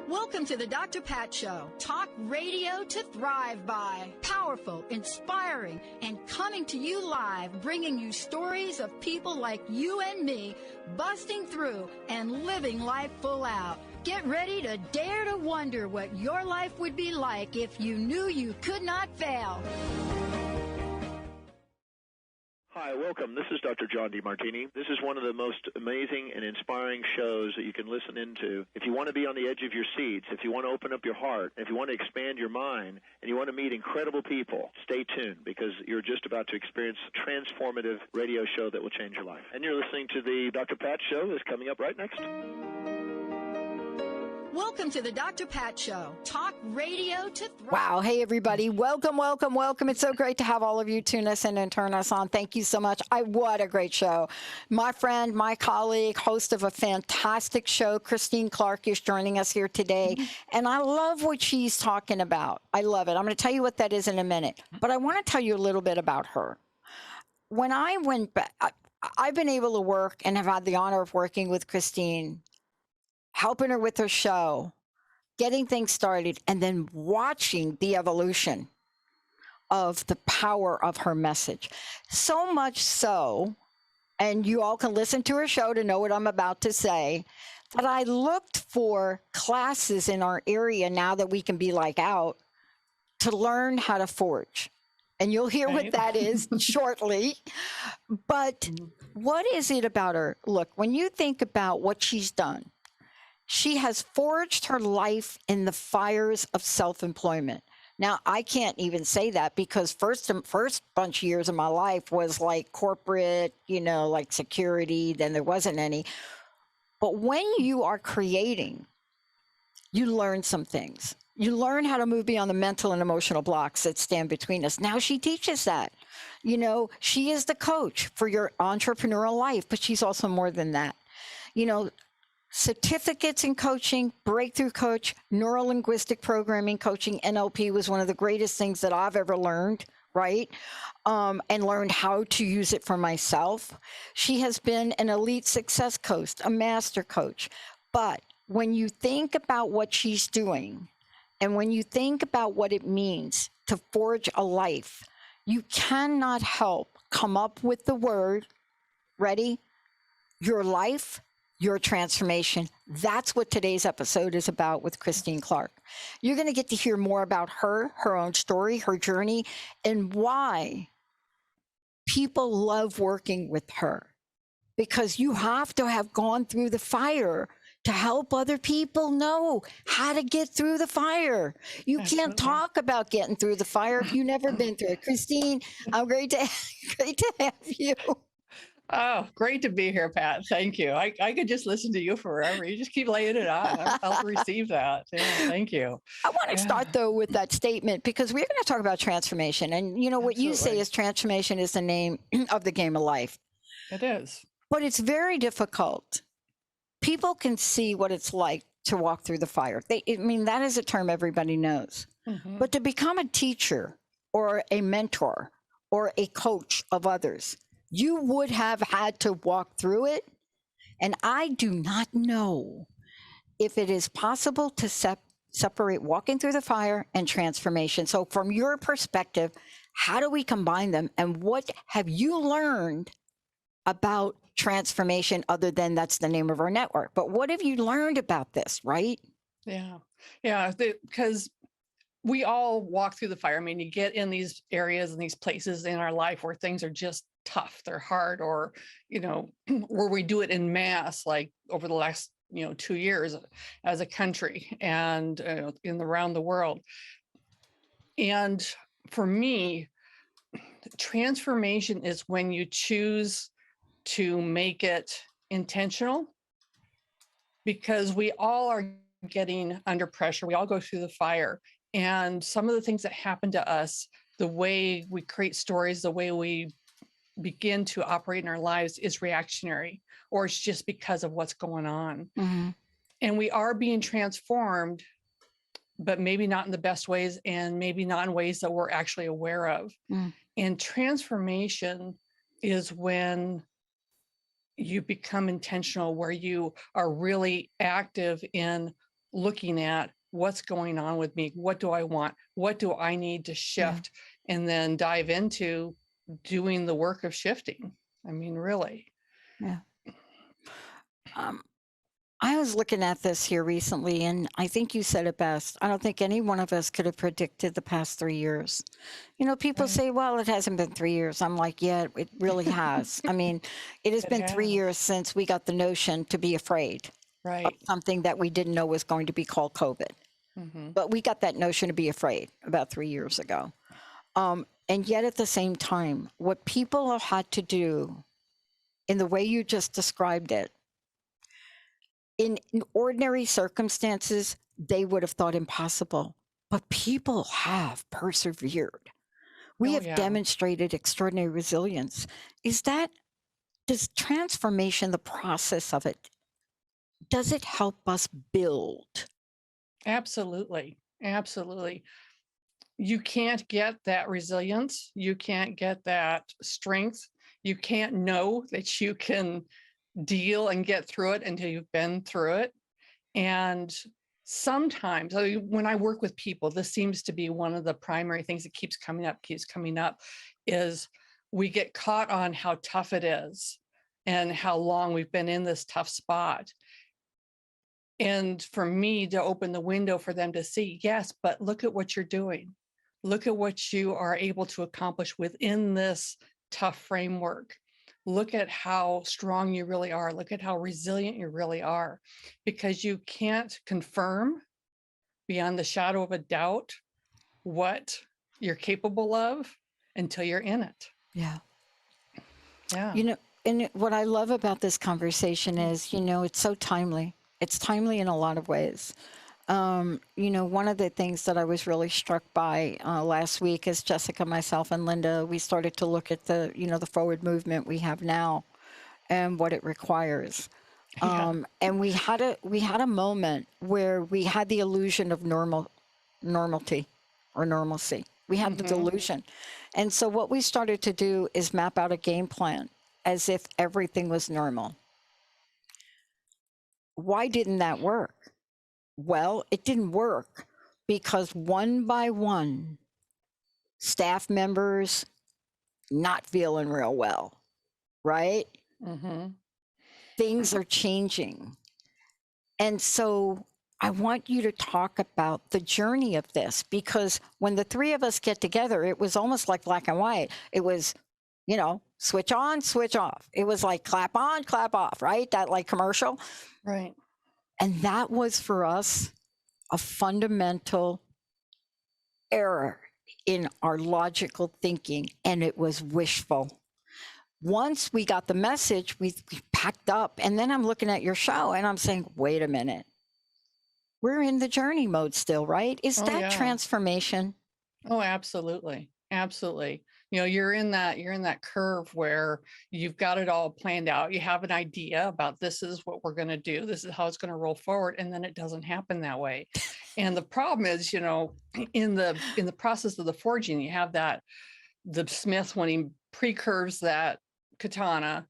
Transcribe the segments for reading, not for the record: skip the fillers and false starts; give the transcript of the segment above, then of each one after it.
Welcome to the Dr. Pat Show. Talk radio to thrive by. Powerful, inspiring, and coming to you live, bringing you stories of people like you and me, busting through and living life full out. Get ready to dare to wonder what your life would be like if you knew you could not fail. Hi, welcome. This is Dr. John DeMartini. This is one of the most amazing and inspiring shows that you can listen into. If you want to be on the edge of your seats, if you want to open up your heart, if you want to expand your mind, and you want to meet incredible people, stay tuned because you're just about to experience a transformative radio show that will change your life. And you're listening to the Dr. Pat Show that's coming up right next. Welcome to the Dr. Pat Show. Talk radio to thrive. Wow. Hey, everybody. Welcome, welcome, welcome. It's so great to have all of you tune us in and turn us on. Thank you so much. What a great show. My friend, my colleague, host of a fantastic show, Christine Clark, is joining us here today. And I love what she's talking about. I love it. I'm going to tell you what that is in a minute. But I want to tell you a little bit about her. When I went back, I've been able to work and have had the honor of working with Christine, helping her with her show, getting things started, and then watching the evolution of the power of her message. So much so, and you all can listen to her show to know what I'm about to say, that I looked for classes in our area now that we can be like out to learn how to forge. And you'll hear what that is shortly. But what is it about her? Look, when you think about what she's done, she has forged her life in the fires of self-employment. Now, I can't even say that because first bunch of years of my life was like corporate, like security, then there wasn't any. But when you are creating, you learn some things. You learn how to move beyond the mental and emotional blocks that stand between us. Now she teaches that. She is the coach for your entrepreneurial life, but she's also more than that. Certificates in coaching, breakthrough coach, neuro-linguistic programming coaching, NLP was one of the greatest things that I've ever learned, right? And learned how to use it for myself. She has been an elite success coach, a master coach. But when you think about what she's doing, and when you think about what it means to forge a life, you cannot help come up with the word, ready? Your life, your transformation. That's what today's episode is about with Christine Clark. You're going to get to hear more about her own story, her journey, and why people love working with her. Because you have to have gone through the fire to help other people know how to get through the fire. You can't talk about getting through the fire if you've never been through it. Christine, I'm great to have you. Oh, great to be here, Pat. Thank you. I could just listen to you forever. You just keep laying it on. I'll receive that. Yeah, thank you. I want to start, though, with that statement because we're going to talk about transformation. And, what you say is transformation is the name of the game of life. It is. But it's very difficult. People can see what it's like to walk through the fire. That is a term everybody knows. Mm-hmm. But to become a teacher or a mentor or a coach of others, you would have had to walk through it. And I do not know if it is possible to separate walking through the fire and transformation. So from your perspective, how do we combine them? And what have you learned about transformation other than that's the name of our network? But what have you learned about this, right? Yeah, because we all walk through the fire. You get in these areas and these places in our life where things are just tough, they're hard, or, where we do it in mass, like over the last, 2 years as a country and around the world. And for me, transformation is when you choose to make it intentional, because we all are getting under pressure. We all go through the fire. And some of the things that happen to us, the way we create stories, the way we begin to operate in our lives is reactionary, or it's just because of what's going on. Mm-hmm. And we are being transformed but maybe not in the best ways, and maybe not in ways that we're actually aware of. And transformation is when you become intentional, where you are really active in looking at what's going on with me. What do I want? What do I need to shift? And then dive into doing the work of shifting. I mean, really. Yeah. I was looking at this here recently, and I think you said it best. I don't think any one of us could have predicted the past 3 years. You know, people say, well, it hasn't been 3 years. I'm like, yeah, it really has. I mean, it has been 3 years since we got the notion to be afraid of something that we didn't know was going to be called COVID. But we got that notion to be afraid about 3 years ago. And yet at the same time, what people have had to do in the way you just described it, in ordinary circumstances, they would have thought impossible, but people have persevered. We have demonstrated extraordinary resilience. Does transformation, the process of it, does it help us build? Absolutely. Absolutely. You can't get that resilience. You can't get that strength. You can't know that you can deal and get through it until you've been through it. And sometimes when I work with people, this seems to be one of the primary things that keeps coming up, is we get caught on how tough it is and how long we've been in this tough spot. And for me to open the window for them to see, yes, but look at what you're doing. Look at what you are able to accomplish within this tough framework. Look at how strong you really are. Look at how resilient you really are, because you can't confirm beyond the shadow of a doubt what you're capable of until you're in it. Yeah. Yeah. You know, and what I love about this conversation is, you know, it's so timely. It's timely in a lot of ways. You know, one of the things that I was really struck by last week is Jessica, myself, and Linda, we started to look at the, you know, the forward movement we have now and what it requires. And we had a moment where we had the illusion of normality or normalcy. We had the delusion. And so what we started to do is map out a game plan as if everything was normal. Why didn't that work? Well, it didn't work because one by one, staff members not feeling real well, right? Things are changing. And so I want you to talk about the journey of this, because when the three of us get together, it was almost like black and white. It was, you know, switch on, switch off. It was like clap on, clap off, right? That like commercial. Right. And that was for us a fundamental error in our logical thinking, and it was wishful. Once we got the message, we packed up, and then I'm looking at your show and I'm saying, wait a minute, we're in the journey mode still, right? Is that transformation? Oh, absolutely. Absolutely. You know, you're in that curve where you've got it all planned out. You have an idea about this is what we're going to do. This is how it's going to roll forward. And then it doesn't happen that way. And the problem is, you know, in the process of the forging, you have the smith when he pre-curves that katana,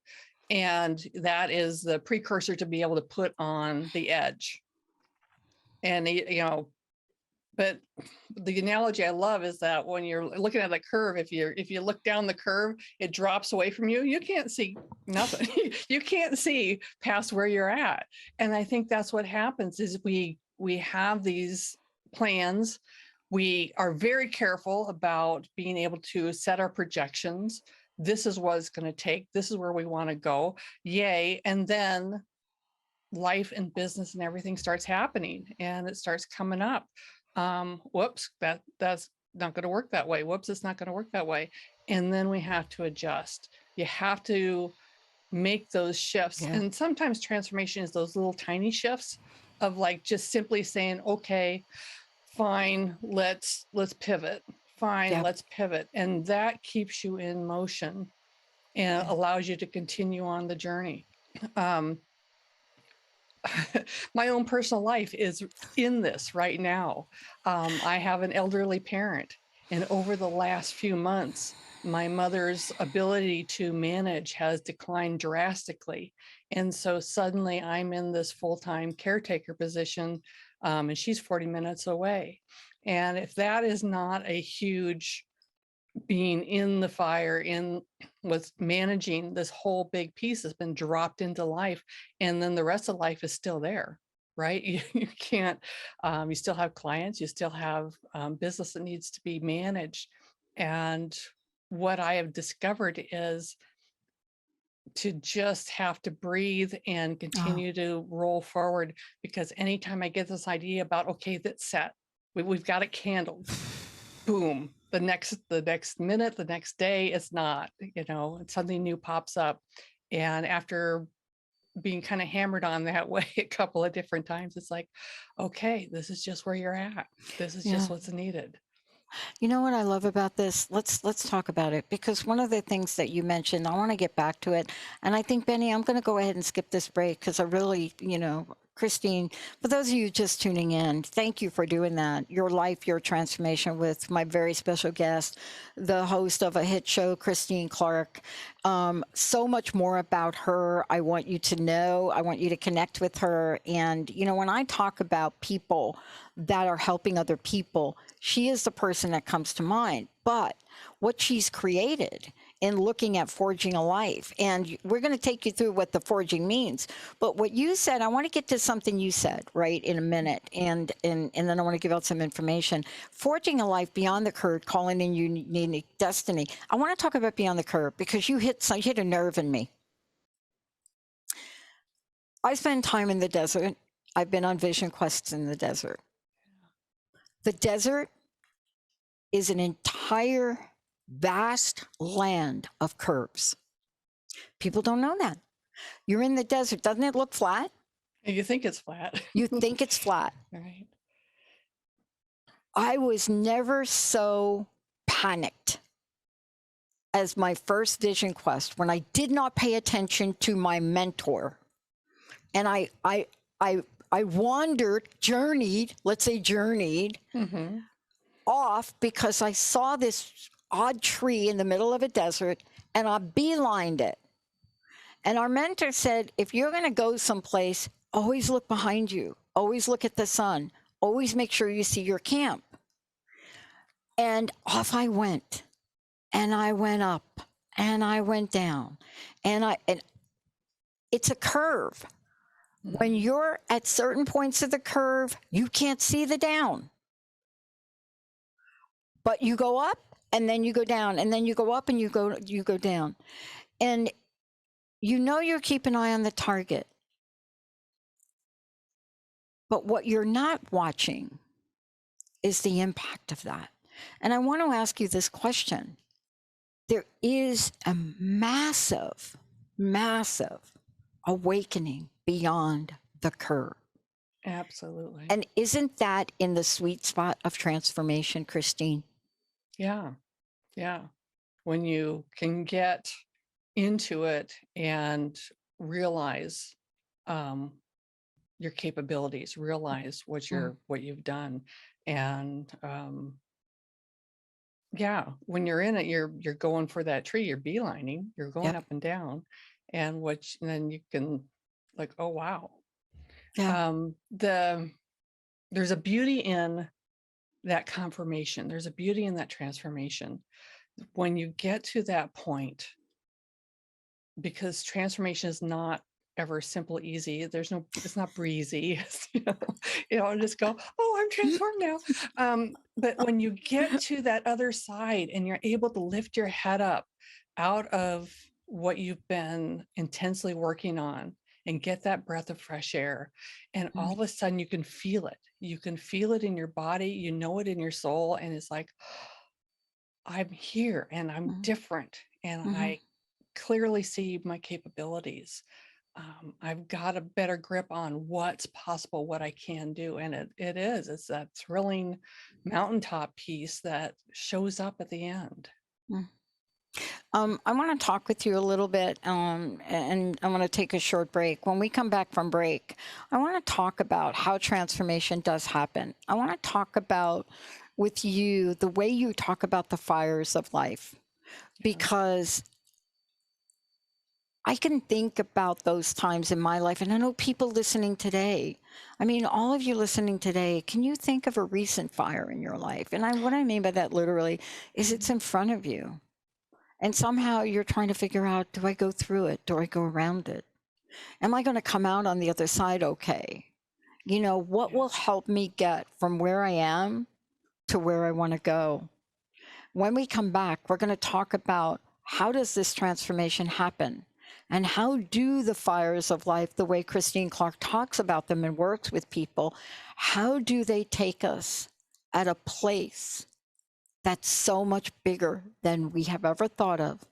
and that is the precursor to be able to put on the edge. And, you know, but the analogy I love is that when you're looking at the curve, if you look down the curve, it drops away from you. You can't see nothing. You can't see past where you're at. And I think that's what happens is we have these plans. We are very careful about being able to set our projections. This is what it's going to take. This is where we want to go. Yay. And then life and business and everything starts happening and it starts coming up. Whoops, that's not going to work that way. Whoops, it's not going to work that way. And then we have to adjust. You have to make those shifts. Yeah. And sometimes transformation is those little tiny shifts of like just simply saying, okay, fine, let's pivot. Fine, yeah. Let's pivot. And that keeps you in motion and allows you to continue on the journey. my own personal life is in this right now. I have an elderly parent, and over the last few months, my mother's ability to manage has declined drastically. And so suddenly I'm in this full-time caretaker position, and she's 40 minutes away. And if that is not a huge being in the fire, in with managing this whole big piece that's been dropped into life, and then the rest of life is still there, right? You can't, you still have clients, you still have business that needs to be managed. And what I have discovered is to just have to breathe and continue to roll forward, because anytime I get this idea about, okay, that's set, we've got it candled, boom, the next minute, the next day, it's not, something new pops up. And after being kind of hammered on that way a couple of different times, it's like, okay, this is just where you're at. This is just what's needed. You know what I love about this? Let's talk about it, because one of the things that you mentioned, I want to get back to it. And I think, Benny, I'm going to go ahead and skip this break, because I really, Christine, for those of you just tuning in, thank you for doing that. Your life, your transformation, with my very special guest, the host of a hit show, Christine Clark. So much more about her. I want you to know, I want you to connect with her. And, when I talk about people that are helping other people, she is the person that comes to mind. But what she's created in looking at forging a life, and we're going to take you through what the forging means. But what you said, I want to get to something you said right in a minute, and then I want to give out some information. Forging a life beyond the curve, calling in your unique destiny. I want to talk about beyond the curve, because you hit a nerve in me. I spend time in the desert. I've been on vision quests in the desert. The desert is an entire vast land of curves. People don't know that. You're in the desert. Doesn't it look flat? You think it's flat. You think it's flat. Right. I was never so panicked as my first vision quest, when I did not pay attention to my mentor. And I wandered, journeyed off, because I saw this odd tree in the middle of a desert, and I beelined it. And our mentor said, if you're going to go someplace, always look behind you, always look at the sun, always make sure you see your camp. And off I went, and I went up, and I went down, and it's a curve. When you're at certain points of the curve, you can't see the down. But you go up, and then you go down, and then you go up, and you go down. And you're keeping an eye on the target. But what you're not watching is the impact of that. And I want to ask you this question. There is a massive, massive awakening beyond the curve. Absolutely. And isn't that in the sweet spot of transformation, Christine? Yeah. Yeah. When you can get into it and realize your capabilities, realize what you've done. And when you're in it, you're going for that tree, you're beelining, you're going up and down, and then you can, like, oh wow. There's a beauty in that confirmation. There's a beauty in that transformation when you get to that point, because transformation is not ever simple, easy. It's not breezy, and just go, oh, I'm transformed now. But when you get to that other side and you're able to lift your head up out of what you've been intensely working on and get that breath of fresh air, and all of a sudden you can feel it. You can feel it in your body, it in your soul, and it's like, I'm here and I'm different, and I clearly see my capabilities. I've got a better grip on what's possible, what I can do. And it's that thrilling mountaintop piece that shows up at the end. I want to talk with you a little bit, and I want to take a short break. When we come back from break, I want to talk about how transformation does happen. I want to talk about with you the way you talk about the fires of life, because I can think about those times in my life, and I know people listening today. I mean, all of you listening today, can you think of a recent fire in your life? And what I mean by that literally is it's in front of you. And somehow you're trying to figure out, do I go through it? Do I go around it? Am I going to come out on the other side okay? You know, what will help me get from where I am to where I want to go? When we come back, we're going to talk about how does this transformation happen? And how do the fires of life, the way Christine Clark talks about them and works with people, how do they take us at a place that's so much bigger than we have ever thought of,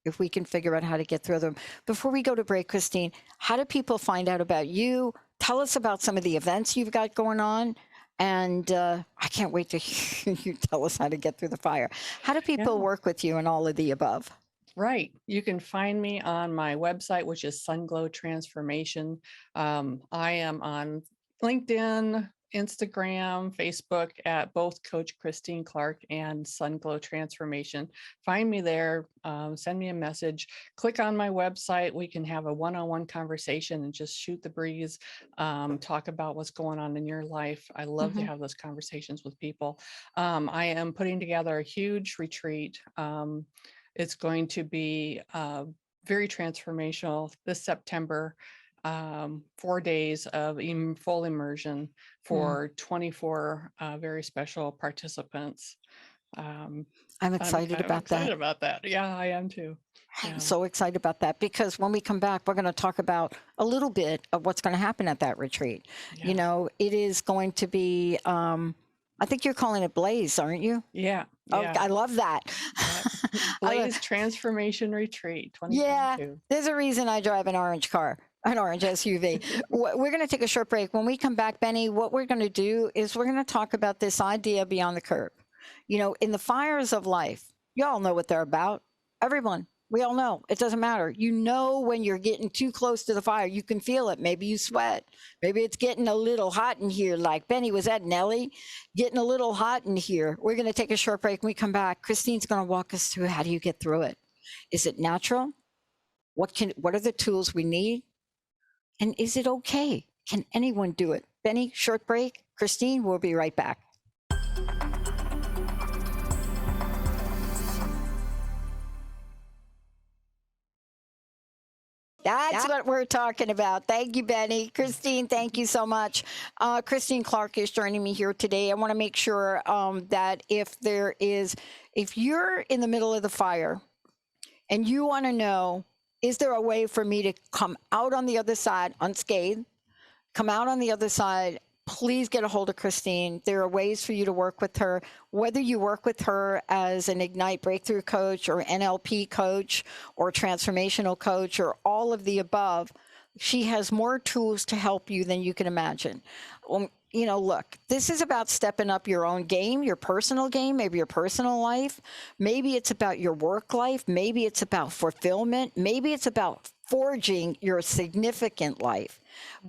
if we can figure out how to get through them? Before we go to break, Christine, how do people find out about you? Tell us about some of the events you've got going on. And I can't wait to hear you tell us how to get through the fire. How do people work with you and all of the above? Right. You can find me on my website, which is Sunglow Transformation. I am on LinkedIn, Instagram, Facebook at both Coach Christine Clark and Sunglow Transformation. Find me there, send me a message, click on my website. We can have a one-on-one conversation and just shoot the breeze, talk about what's going on in your life. I love to have those conversations with people. I am putting together a huge retreat. It's going to be very transformational this September, 4 days of full immersion for 24 very special participants. I'm excited about that. I'm excited about that. Yeah, I am too. I'm so excited about that, because when we come back, we're going to talk about a little bit of what's going to happen at that retreat. You know, it is going to be, I think you're calling it Blaze, aren't you? Yeah. Oh, I love that. Blaze Transformation Retreat 2022. Yeah, there's a reason I drive an orange car, an orange SUV. We're going to take a short break. When we come back, Benny, what we're going to do is we're going to talk about this idea beyond the curve. You know, in the fires of life, you all know what they're about. Everyone. We all know. It doesn't matter. You know when you're getting too close to the fire. You can feel it. Maybe you sweat. Maybe it's getting a little hot in here. Like Benny, was that Nellie? Getting a little hot in here. We're going to take a short break. When we come back, Christine's going to walk us through how do you get through it. Is it natural? What are the tools we need? And is it okay? Can anyone do it? Benny, short break. Christine, we'll be right back. That's what we're talking about. Thank you, Benny. Christine, thank you so much. Christine Clark is joining me here today. I want to make sure that if you're in the middle of the fire and you want to know, is there a way for me to come out on the other side unscathed, come out on the other side, please get a hold of Christine. There are ways for you to work with her, whether you work with her as an Ignite Breakthrough coach or NLP coach or transformational coach or all of the above. She has more tools to help you than you can imagine. You know, look, this is about stepping up your own game, your personal game, maybe your personal life. Maybe it's about your work life. Maybe it's about fulfillment. Maybe it's about forging your significant life.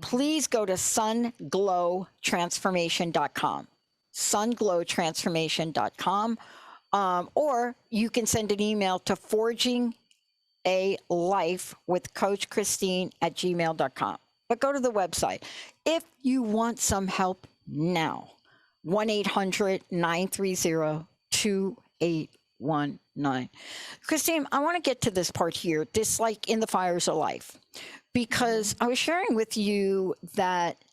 Please go to sunglowtransformation.com, sunglowtransformation.com, or you can send an email to forgingalifewithcoachchristine@gmail.com. But go to the website. If you want some help now, 1-800-930-2819. Christine, I want to get to this part here, this like in the fires of life, because I was sharing with you that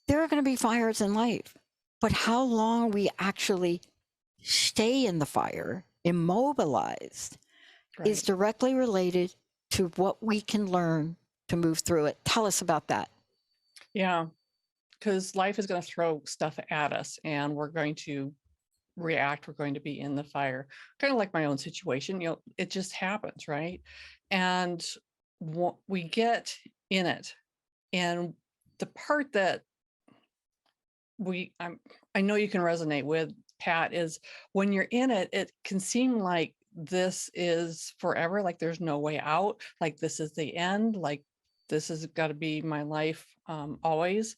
there are going to be fires in life, but how long we actually stay in the fire, immobilized, is directly related to what we can learn to move through it. Tell us about that. Yeah, because life is going to throw stuff at us and we're going to react. We're going to be in the fire, kind of like my own situation. You know, it just happens, right? And we get in it. And the part that I know you can resonate with, Pat, is when you're in it, it can seem like this is forever, like there's no way out, like this is the end, like this has got to be my life always.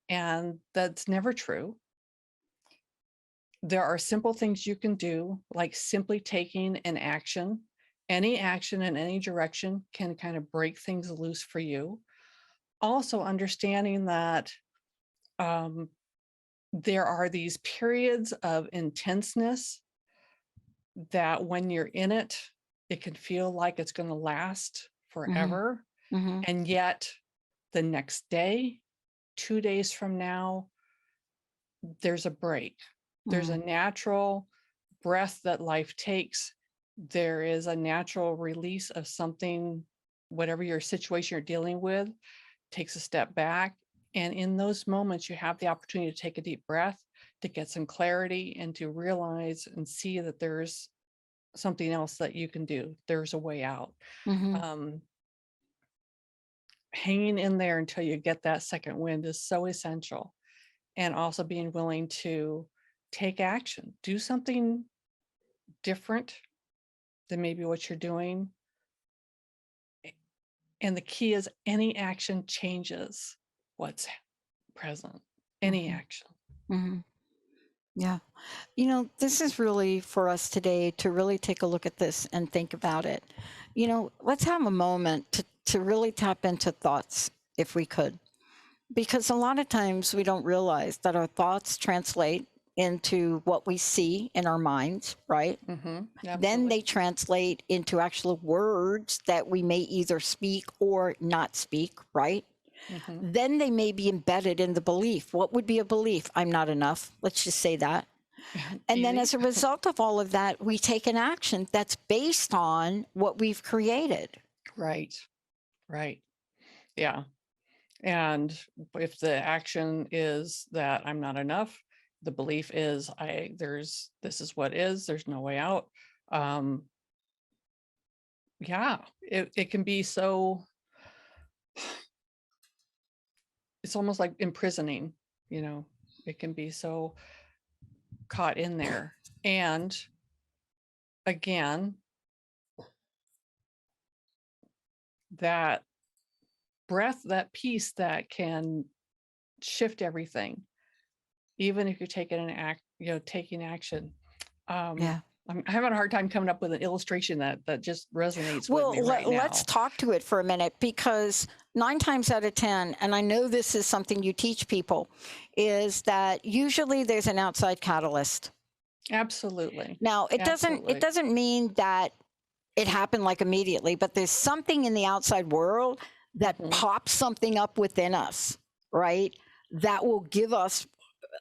And that's never true. There are simple things you can do, like simply taking an action. Any action in any direction can kind of break things loose for you. Also understanding that there are these periods of intenseness that when you're in it, it can feel like it's going to last forever. Mm-hmm. And yet the next day, 2 days from now, there's a break. There's a natural breath that life takes. There is a natural release of something, whatever your situation you're dealing with, takes a step back. And in those moments, you have the opportunity to take a deep breath, to get some clarity, and to realize and see that there's something else that you can do. There's a way out. Hanging in there until you get that second wind is so essential. And also being willing to take action, do something different than maybe what you're doing. And the key is any action changes what's present, any action. Yeah. You know, this is really for us today to really take a look at this and think about it. You know, let's have a moment to really tap into thoughts if we could. Because a lot of times we don't realize that our thoughts translate into what we see in our minds, right? Then they translate into actual words that we may either speak or not speak, right? Then they may be embedded in the belief. What would be a belief? I'm not enough. Let's just say that. And then as a result of all of that, we take an action that's based on what we've created. Right. Yeah. And if the action is that I'm not enough, the belief is this is what is, there's no way out. Yeah, it can be so, it's almost like imprisoning, you know, it can be so caught in there. And again, that breath, that peace that can shift everything, even if you're taking taking action. I'm having a hard time coming up with an illustration that just resonates with me right now. Let's talk to it for a minute, because 9 times out of 10, and I know this is something you teach people, is that usually there's an outside catalyst. Absolutely. Now, it doesn't mean that it happened like immediately, but there's something in the outside world that pops something up within us, right? That will give us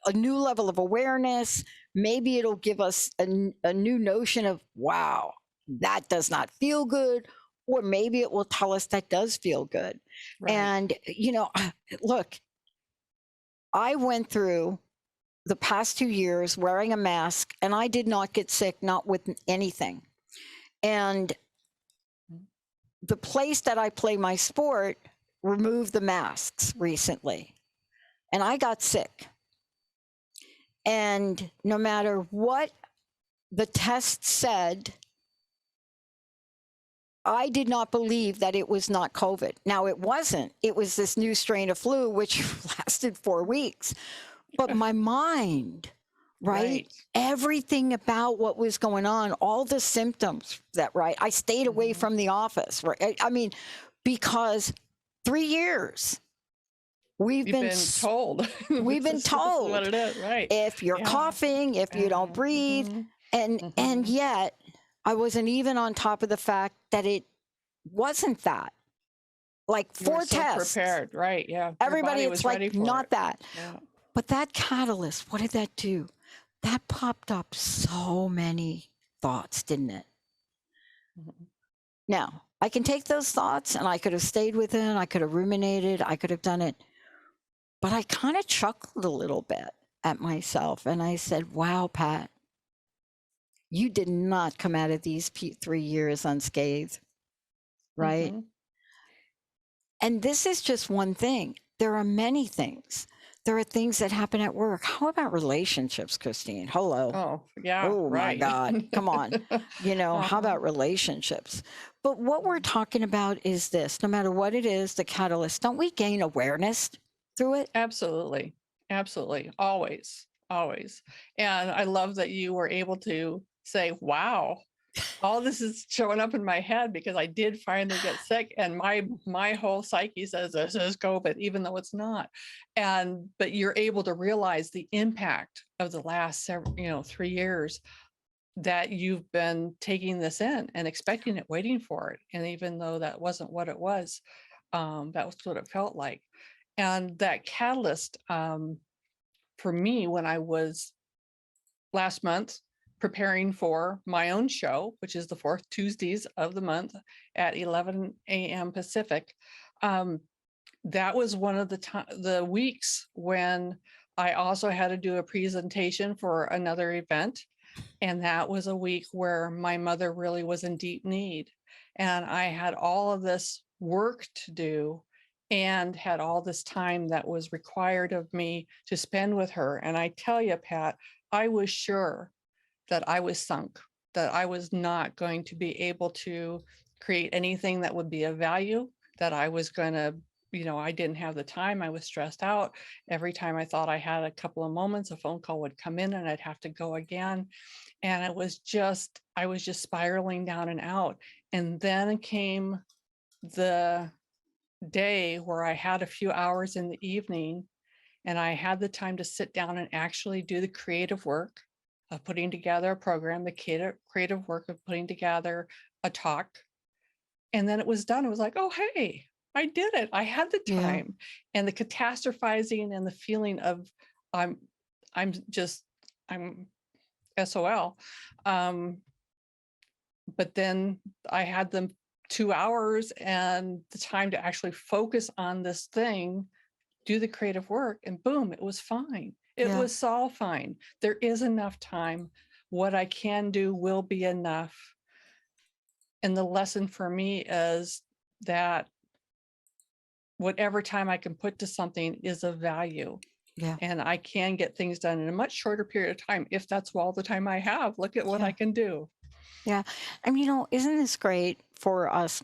a new level of awareness. Maybe it'll give us a new notion of, wow, that does not feel good. Or maybe it will tell us that does feel good. Right. And, you know, look, I went through the past 2 years wearing a mask, and I did not get sick, not with anything. And the place that I play my sport removed the masks recently, and I got sick. And no matter what the test said, I did not believe that it was not COVID. Now, it wasn't. It was this new strain of flu, which lasted 4 weeks. But my mind, right? Everything about what was going on, all the symptoms I stayed away from the office, right? I mean, because 3 years. We've been told. We've been told what it is, right? If you're coughing, if you don't breathe, and yet I wasn't even on top of the fact that it wasn't that. Like 4 tests, prepared, right? Yeah. Everybody, it's like not that. Yeah. But that catalyst, what did that do? That popped up so many thoughts, didn't it? Now, I can take those thoughts, and I could have stayed with it. I could have ruminated. I could have done it. But I kind of chuckled a little bit at myself, and I said, wow, Pat, you did not come out of these 3 years unscathed, right? And this is just one thing. There are many things. there are things that happen at work. How about relationships, Christine? Hello. Oh, yeah, Oh my right. God. Come on. How about relationships? But what we're talking about is this: no matter what it is, the catalyst, don't we gain awareness through it? Absolutely. Absolutely. Always. Always. And I love that you were able to say, wow, all this is showing up in my head because I did finally get sick, and my whole psyche says this is COVID, even though it's not. But you're able to realize the impact of the last several, 3 years, that you've been taking this in and expecting it, waiting for it. And even though that wasn't what it was, that was what it felt like. And that catalyst, for me, when I was last month preparing for my own show, which is the fourth Tuesdays of the month at 11 a.m. Pacific, that was one of the weeks when I also had to do a presentation for another event. And that was a week where my mother really was in deep need. And I had all of this work to do and had all this time that was required of me to spend with her. And I tell you, Pat, I was sure that I was sunk, that I was not going to be able to create anything that would be of value, that I was going to, I didn't have the time. I was stressed out. Every time I thought I had a couple of moments, a phone call would come in and I'd have to go again. And I was just spiraling down and out. And then came the day where I had a few hours in the evening and I had the time to sit down and actually do the creative work of putting together a program, the creative work of putting together a talk. And then it was done. It was like, oh, hey, I did it. I had the time. And the catastrophizing and the feeling of I'm SOL. But then I had them 2 hours and the time to actually focus on this thing, do the creative work, and boom, it was fine. It was all fine. There is enough time. What I can do will be enough. And the lesson for me is that whatever time I can put to something is of value. Yeah. And I can get things done in a much shorter period of time if that's all the time I have. Look at what I can do. Yeah. And, isn't this great for us?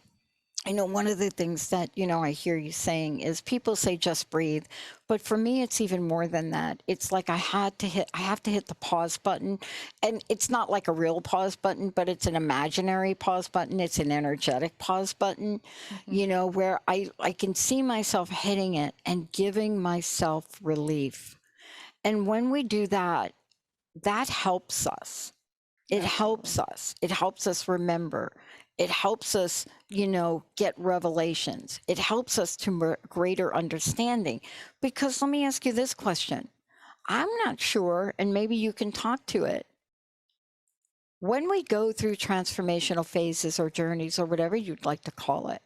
One of the things that, I hear you saying is people say just breathe. But for me, it's even more than that. It's like I have to hit the pause button. And it's not like a real pause button, but it's an imaginary pause button. It's an energetic pause button, where I can see myself hitting it and giving myself relief. And when we do that, that helps us. It helps us. It helps us remember. It helps us, get revelations. It helps us to greater understanding. Because let me ask you this question. I'm not sure, and maybe you can talk to it. When we go through transformational phases or journeys or whatever you'd like to call it,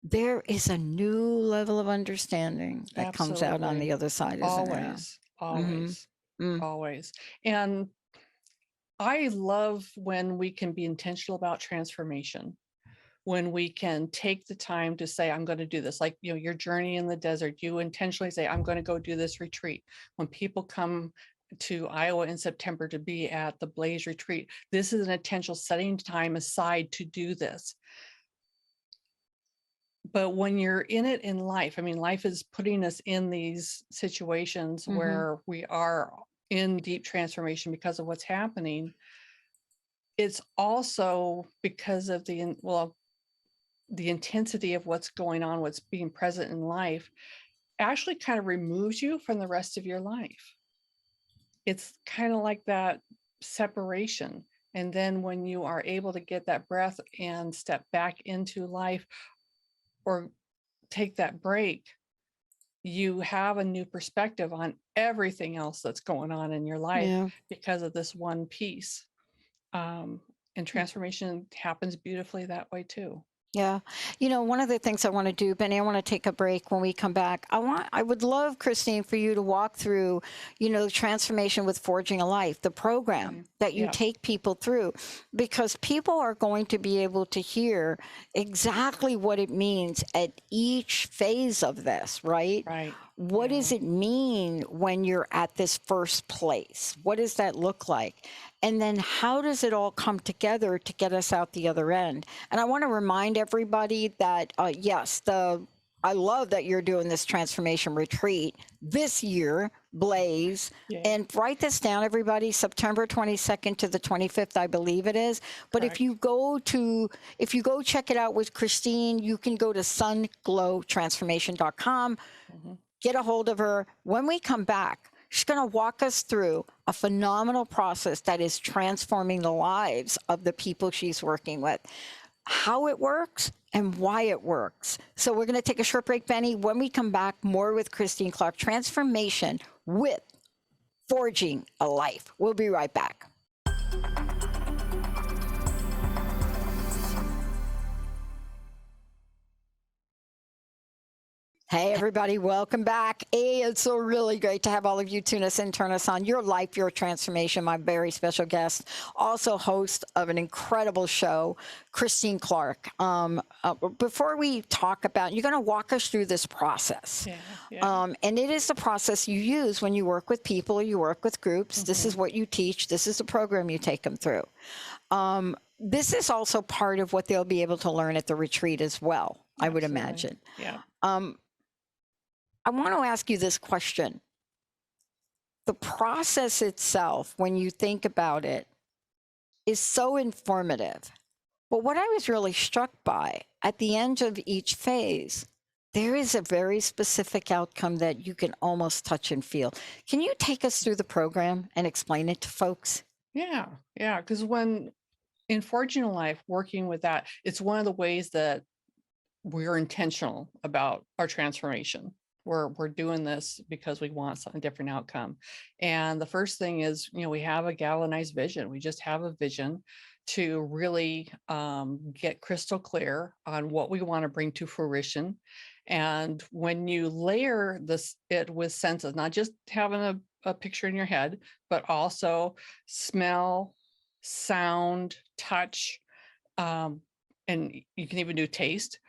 there is a new level of understanding that comes out on the other side, isn't there? Always. Always. And I love when we can be intentional about transformation, when we can take the time to say, I'm going to do this. Like, your journey in the desert, you intentionally say, I'm going to go do this retreat. When people come to Iowa in September to be at the Blaze retreat, this is an intentional setting time aside to do this. But when you're in it in life, life is putting us in these situations where we are in deep transformation because of what's happening. It's also because of the intensity of what's going on, what's being present in life, actually kind of removes you from the rest of your life. It's kind of like that separation. And then when you are able to get that breath and step back into life or take that break, you have a new perspective on everything else that's going on in your life because of this one piece. And transformation happens beautifully that way too. Yeah. One of the things I want to do, Benny, I want to take a break. When we come back, I would love, Christine, for you to walk through, transformation with Forging a Life, the program that you take people through, because people are going to be able to hear exactly what it means at each phase of this, right? Right. What does it mean when you're at this first place? What does that look like? And then how does it all come together to get us out the other end? And I want to remind everybody that, yes, I love that you're doing this transformation retreat this year, Blaze. Yeah. And write this down, everybody, September 22nd to the 25th, I believe it is. But Correct. if you go check it out with Christine, you can go to sunglowtransformation.com, get a hold of her. When we come back, she's going to walk us through a phenomenal process that is transforming the lives of the people she's working with, how it works and why it works. So we're going to take a short break, Benny. When we come back, more with Christine Clark, transformation with forging a life. We'll be right back. Hey, everybody, welcome back. Hey, it's so really great to have all of you tune us in, turn us on. Your life, your transformation. My very special guest, also host of an incredible show, Christine Clark. Before we talk about, you're going to walk us through this process. And it is the process you use when you work with people or you work with groups. This is what you teach. This is the program you take them through. This is also part of what they'll be able to learn at the retreat as well, I would imagine. Yeah. I want to ask you this question. The process itself, when you think about it, is so informative. But what I was really struck by, at the end of each phase, there is a very specific outcome that you can almost touch and feel. Can you take us through the program and explain it to folks? Yeah. Because when in Forging a Life, working with that, it's one of the ways that we're intentional about our transformation. We're doing this because we want a different outcome. And the first thing is, we have a galvanized vision. We just have a vision to really get crystal clear on what we want to bring to fruition. And when you layer it with senses, not just having a picture in your head, but also smell, sound, touch, and you can even do taste,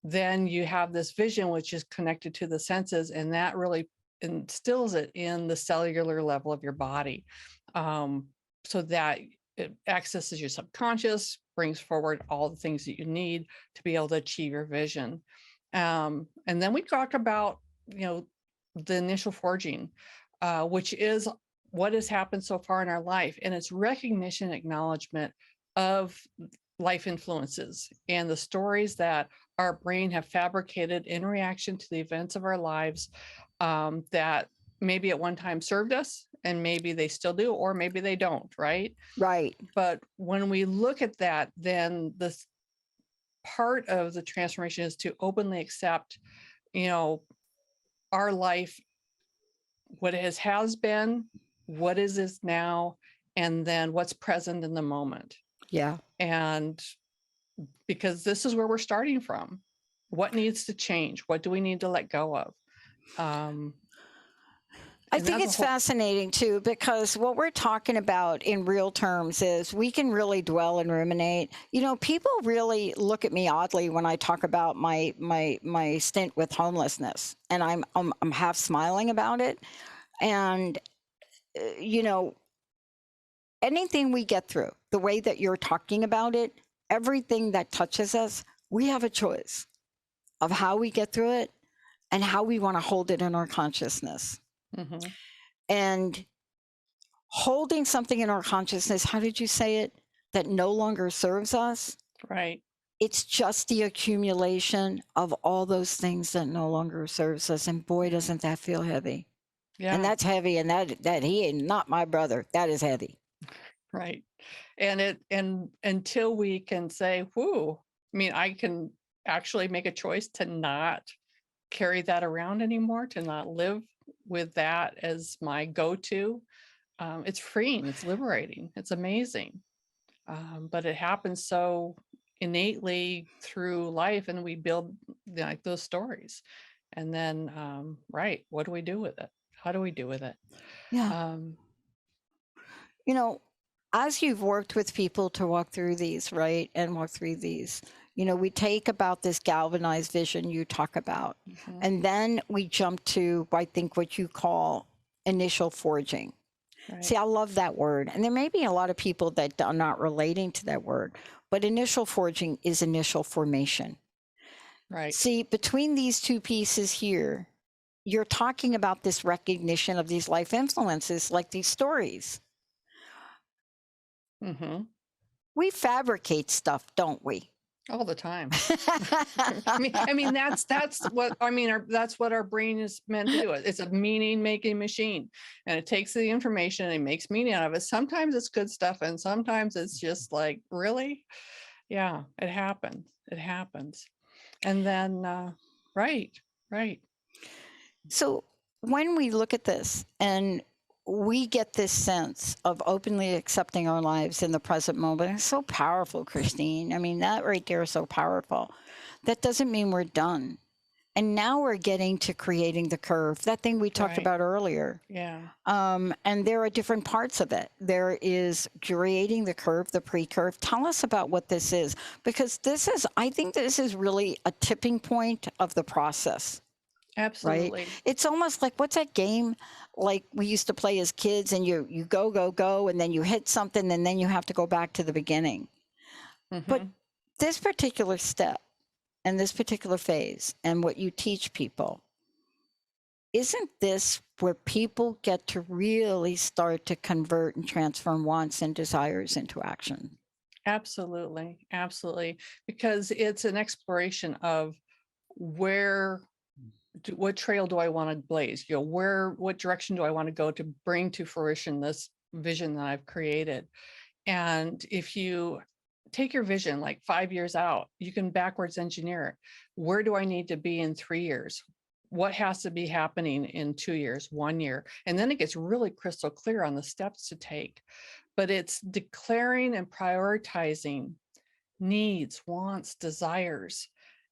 then you have this vision, which is connected to the senses, and that really instills it in the cellular level of your body, so that it accesses your subconscious, brings forward all the things that you need to be able to achieve your vision. And then we talk about, the initial forging, which is what has happened so far in our life, and it's recognition, acknowledgement of life influences and the stories that our brain have fabricated in reaction to the events of our lives, that maybe at one time served us, and maybe they still do, or maybe they don't, right? Right. But when we look at that, then this part of the transformation is to openly accept, our life, what it has been, what is now, and then what's present in the moment. Yeah. And because this is where we're starting from. What needs to change? What do we need to let go of? I think it's fascinating too, because what we're talking about in real terms is we can really dwell and ruminate. People really look at me oddly when I talk about my stint with homelessness, and I'm half smiling about it. And anything we get through, the way that you're talking about it, everything that touches us, we have a choice of how we get through it and how we want to hold it in our consciousness. And holding something in our consciousness, how did you say it, that no longer serves us? Right. It's just the accumulation of all those things that no longer serves us. And boy, doesn't that feel heavy. Yeah. And that's heavy. And that he ain't not my brother. That is heavy. Right. And until we can say, whoo, I can actually make a choice to not carry that around anymore, to not live with that as my go-to. It's freeing, it's liberating, it's amazing. But it happens so innately through life, and we build those stories. And then, what do we do with it? How do we do with it? Yeah. As you've worked with people to walk through these, right, and walk through these, We take about this galvanized vision you talk about, and then we jump to, I think, what you call initial forging. Right. See, I love that word. And there may be a lot of people that are not relating to that word, but initial forging is initial formation. Right. See, between these two pieces here, you're talking about this recognition of these life influences, like these stories. We fabricate stuff, don't we? All the time. I mean, that's what that's what our brain is meant to do. It's a meaning-making machine, and it takes the information and makes meaning out of it. Sometimes it's good stuff, and sometimes it's just like, really, yeah, it happens. It happens, and then right. So when we look at this and we get this sense of openly accepting our lives in the present moment, it's so powerful, Christine. I mean, that right there is so powerful. That doesn't mean we're done. And now we're getting to creating the curve, that thing we talked about earlier. Yeah. And there are different parts of it. There is creating the curve, the pre-curve. Tell us about what this is, because I think this is really a tipping point of the process. Absolutely. Right? It's almost like, what's that game like we used to play as kids, and you go, and then you hit something, and then you have to go back to the beginning. But this particular step and this particular phase and what you teach people, isn't this where people get to really start to convert and transform wants and desires into action? Absolutely. Because it's an exploration of what trail do I want to blaze? What direction do I want to go to bring to fruition this vision that I've created? And if you take your vision like 5 years out, you can backwards engineer it. Where do I need to be in 3 years? What has to be happening in 2 years, 1 year? And then it gets really crystal clear on the steps to take. But it's declaring and prioritizing needs, wants, desires,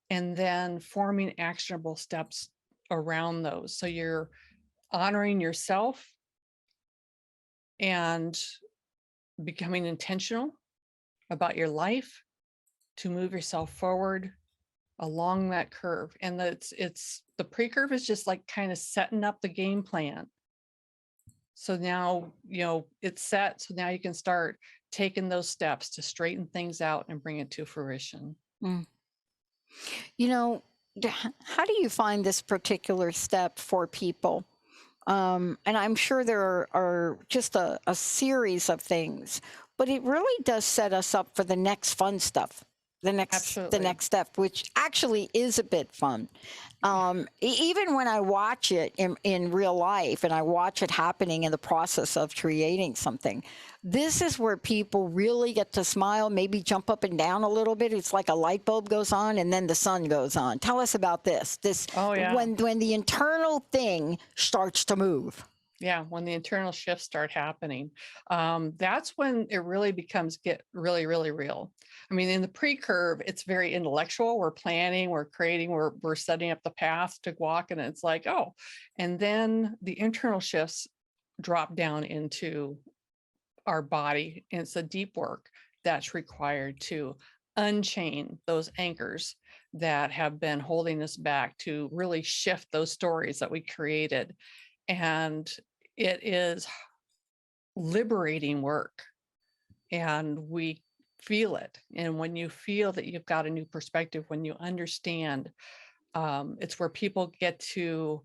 and then forming actionable steps around those. So you're honoring yourself and becoming intentional about your life to move yourself forward along that curve. And it's the pre-curve is just like kind of setting up the game plan. So now, it's set. So now you can start taking those steps to straighten things out and bring it to fruition. How do you find this particular step for people? And I'm sure there are just a series of things, but it really does set us up for the next fun stuff. The next step, which actually is a bit fun. Even when I watch it in real life and I watch it happening in the process of creating something, this is where people really get to smile, maybe jump up and down a little bit. It's like a light bulb goes on and then the sun goes on. Tell us about this. When the internal thing starts to move. Yeah, when the internal shifts start happening, that's when it really get really, really real. I mean, in the pre-curve, it's very intellectual. We're planning, we're creating, we're setting up the path to walk, and it's like, oh, and then the internal shifts drop down into our body, and it's a deep work that's required to unchain those anchors that have been holding us back, to really shift those stories that we created. And it is liberating work, and we feel it. And when you feel that you've got a new perspective, when you understand, it's where people get to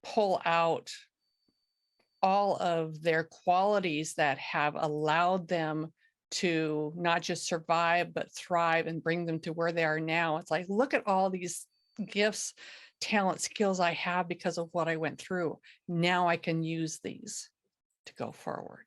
pull out all of their qualities that have allowed them to not just survive, but thrive and bring them to where they are now. It's like, look at all these gifts, talent, skills I have because of what I went through. Now I can use these to go forward.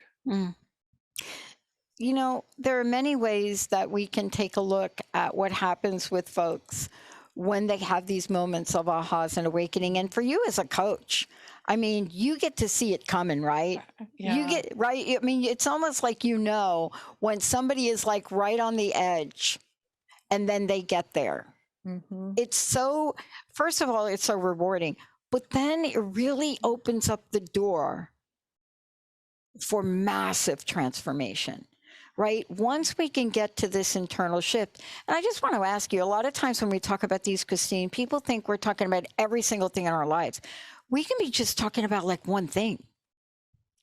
There are many ways that we can take a look at what happens with folks when they have these moments of ahas and awakening. And for you as a coach, I mean, you get to see it coming, right? Yeah. You get, right? I mean, it's almost like, when somebody is like right on the edge and then they get there. It's so, first of all, it's so rewarding, but then it really opens up the door for massive transformation. right? Once we can get to this internal shift. And I just want to ask you, a lot of times when we talk about these, Christine, people think we're talking about every single thing in our lives. We can be just talking about like one thing.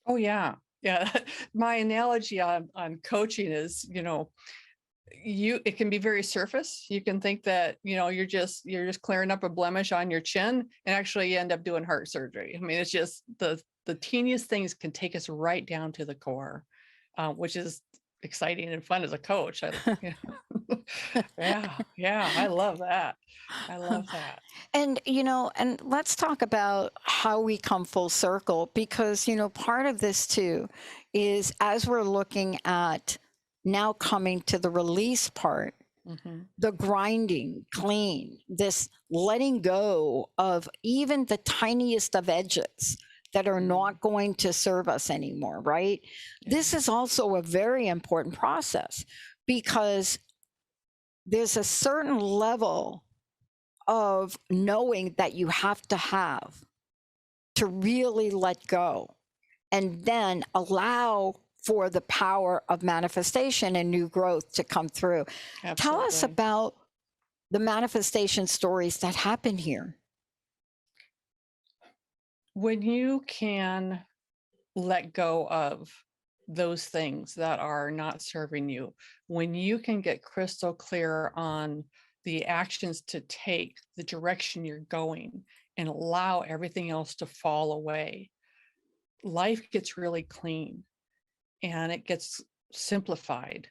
Oh yeah. Yeah. My analogy on coaching is, it can be very surface. You can think that, you're just clearing up a blemish on your chin, and actually you end up doing heart surgery. I mean, it's just the teeniest things can take us right down to the core, which is exciting and fun as a coach. Yeah, I love that. I love that. And, and let's talk about how we come full circle, because, part of this too is as we're looking at now coming to the release part, the grinding clean, this letting go of even the tiniest of edges that are not going to serve us anymore, right? Yeah. This is also a very important process, because there's a certain level of knowing that you have to really let go, and then allow for the power of manifestation and new growth to come through. Absolutely. Tell us about the manifestation stories that happen here. When you can let go of those things that are not serving you, when you can get crystal clear on the actions to take, the direction you're going, and allow everything else to fall away, life gets really clean and it gets simplified.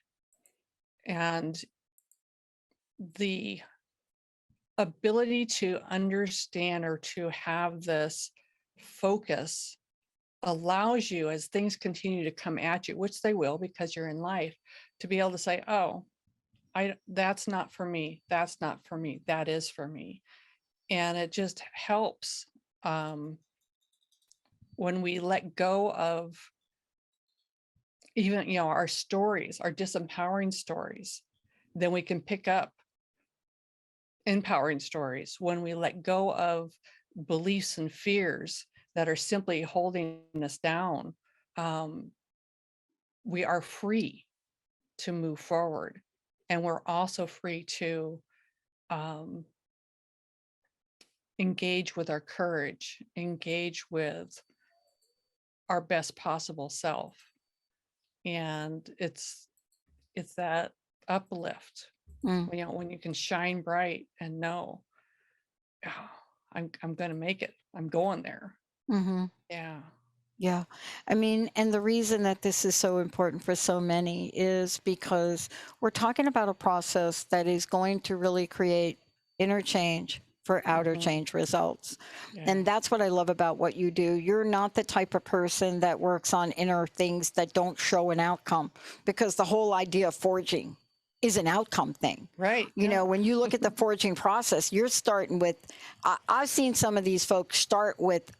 And the ability to understand or to have this focus allows you, as things continue to come at you, which they will because you're in life, to be able to say, oh, that's not for me. That's not for me. That is for me. And it just helps when we let go of even, our stories, our disempowering stories, then we can pick up empowering stories. When we let go of beliefs and fears that are simply holding us down, we are free to move forward. And we're also free to engage with our courage, engage with our best possible self. And it's that uplift, when you can shine bright and know, oh, I'm going to make it. I'm going there. Yeah. Yeah. I mean, and the reason that this is so important for so many is because we're talking about a process that is going to really create interchange for outer change results. Yeah. And that's what I love about what you do. You're not the type of person that works on inner things that don't show an outcome, because the whole idea of forging is an outcome thing. Right. When you look at the forging process, you're starting with, I've seen some of these folks start with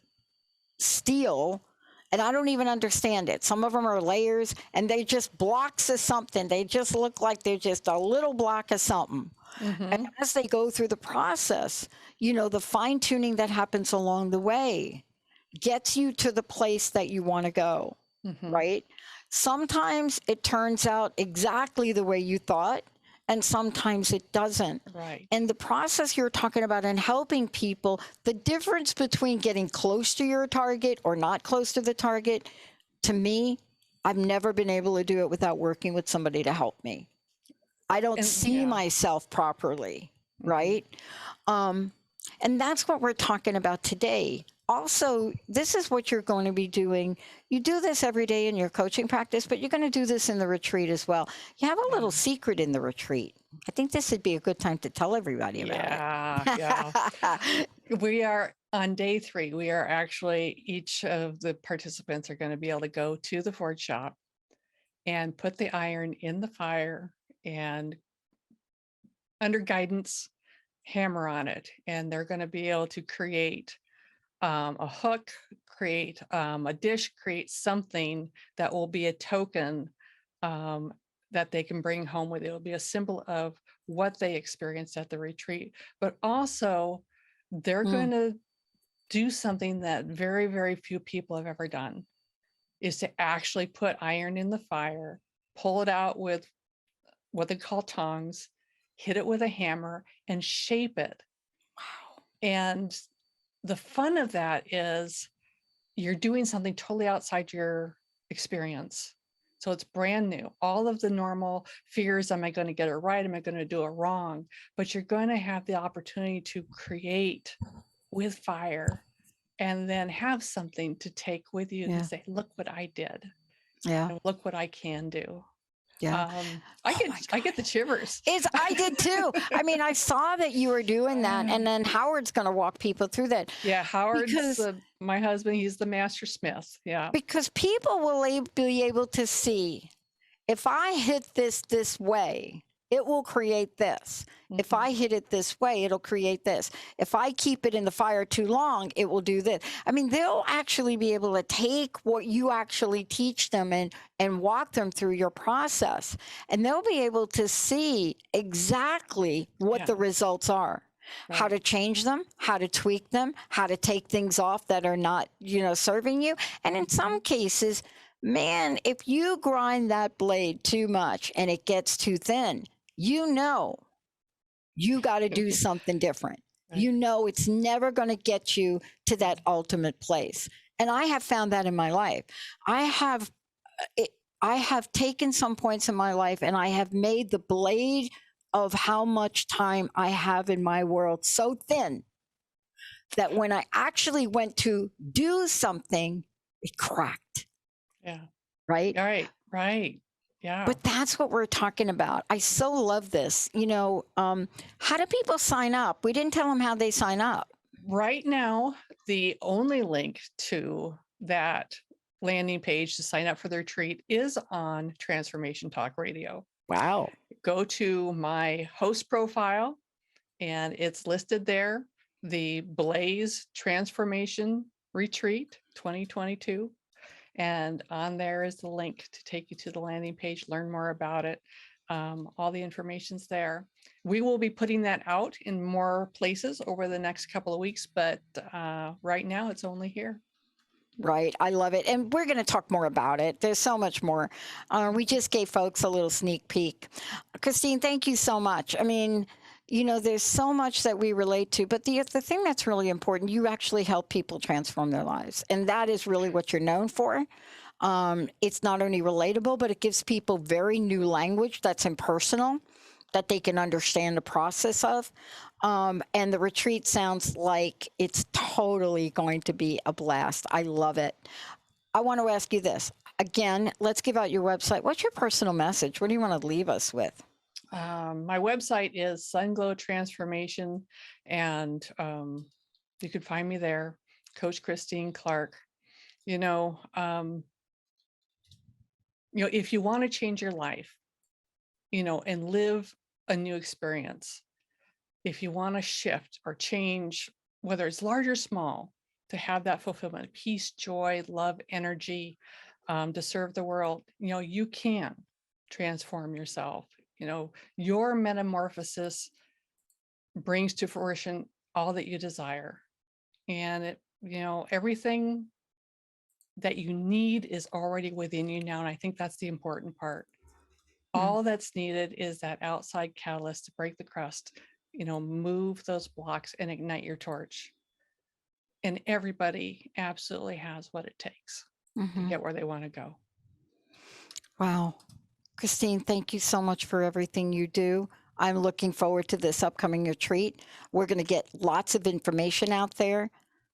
steel, and I don't even understand it. Some of them are layers, and they just blocks of something. They just look like they're just a little block of something. And as they go through the process, the fine tuning that happens along the way gets you to the place that you want to go, right? Sometimes it turns out exactly the way you thought, and sometimes it doesn't. Right. And the process you're talking about in helping people, the difference between getting close to your target or not close to the target, to me, I've never been able to do it without working with somebody to help me. I don't see myself properly, right? And that's what we're talking about today. Also, this is what you're going to be doing. You do this every day in your coaching practice, but you're going to do this in the retreat as well. You have a little secret in the retreat. I think this would be a good time to tell everybody about it. Yeah. We are on day 3. We are actually, each of the participants are going to be able to go to the forge shop and put the iron in the fire and, under guidance, hammer on it. And they're going to be able to create a hook, create a dish, create something that will be a token that they can bring home with. It will be a symbol of what they experienced at the retreat. But also, they're going to do something that very, very few people have ever done, is to actually put iron in the fire, pull it out with what they call tongs, hit it with a hammer, and shape it. Wow. And the fun of that is you're doing something totally outside your experience. So it's brand new. All of the normal fears, am I going to get it right? Am I going to do it wrong? But you're going to have the opportunity to create with fire and then have something to take with you to say, look what I did. Yeah. And look what I can do. Yeah. I get the shivers. I did too. I mean, I saw that you were doing that, and then Howard's going to walk people through that. Yeah, Howard's my husband. He's the master smith. Yeah. Because people will be able to see, if I hit this way, it will create this. Mm-hmm. If I hit it this way, it'll create this. If I keep it in the fire too long, it will do this. I mean, they'll actually be able to take what you actually teach them and walk them through your process. And they'll be able to see exactly what the results are. Right. How to change them, how to tweak them, how to take things off that are not, serving you. And in some cases, man, if you grind that blade too much and it gets too thin, you got to do something different. Right. It's never going to get you to that ultimate place. And I have found that in my life. I have taken some points in my life and I have made the blade of how much time I have in my world so thin that when I actually went to do something, it cracked. Yeah. Right? Right. Yeah. But that's what we're talking about. I so love this. How do people sign up? We didn't tell them how they sign up. Right now, the only link to that landing page to sign up for the retreat is on Transformation Talk Radio. Wow. Go to my host profile and it's listed there, the Blaze Transformation Retreat 2022. And on there is the link to take you to the landing page, learn more about it. All the information's there. We will be putting that out in more places over the next couple of weeks, but right now it's only here. Right. I love it. And we're going to talk more about it. There's so much more. We just gave folks a little sneak peek. Christine, thank you so much. I mean, there's so much that we relate to, but the thing that's really important, you actually help people transform their lives. And that is really what you're known for. It's not only relatable, but it gives people very new language that's impersonal, that they can understand the process of. And the retreat sounds like it's totally going to be a blast. I love it. I want to ask you this. Again, let's give out your website. What's your personal message? What do you want to leave us with? My website is Sunglow Transformation, and you can find me there, Coach Christine Clark. If you want to change your life, and live a new experience, if you want to shift or change, whether it's large or small, to have that fulfillment, peace, joy, love, energy, to serve the world, you can transform yourself. Your metamorphosis brings to fruition all that you desire. And everything that you need is already within you now. And I think that's the important part. All that's needed is that outside catalyst to break the crust, move those blocks and ignite your torch. And everybody absolutely has what it takes to get where they want to go. Wow. Christine, thank you so much for everything you do. I'm looking forward to this upcoming retreat. We're going to get lots of information out there.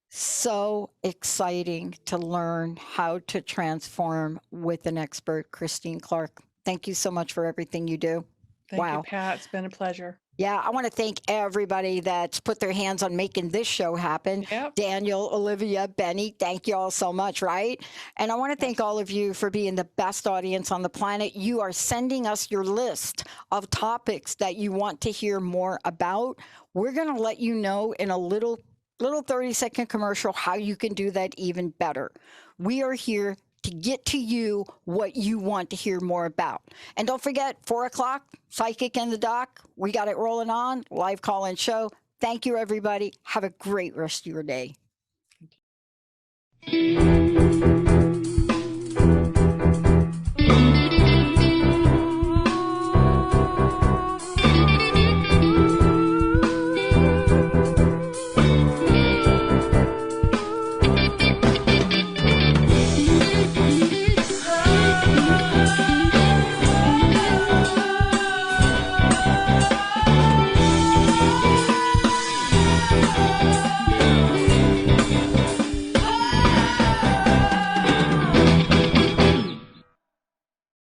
So exciting to learn how to transform with an expert, Christine Clark. Thank you so much for everything you do. Thank you, Pat. It's been a pleasure. Yeah, I want to thank everybody that's put their hands on making this show happen. Yep. Daniel, Olivia, Benny, thank you all so much, right? And I want to thank all of you for being the best audience on the planet. You are sending us your list of topics that you want to hear more about. We're going to let you know in a little 30-second commercial how you can do that even better. We are here to get to you what you want to hear more about. And don't forget, 4 o'clock, Psychic and the Doc. We got it rolling on, live call-in show. Thank you, everybody. Have a great rest of your day. Thank you.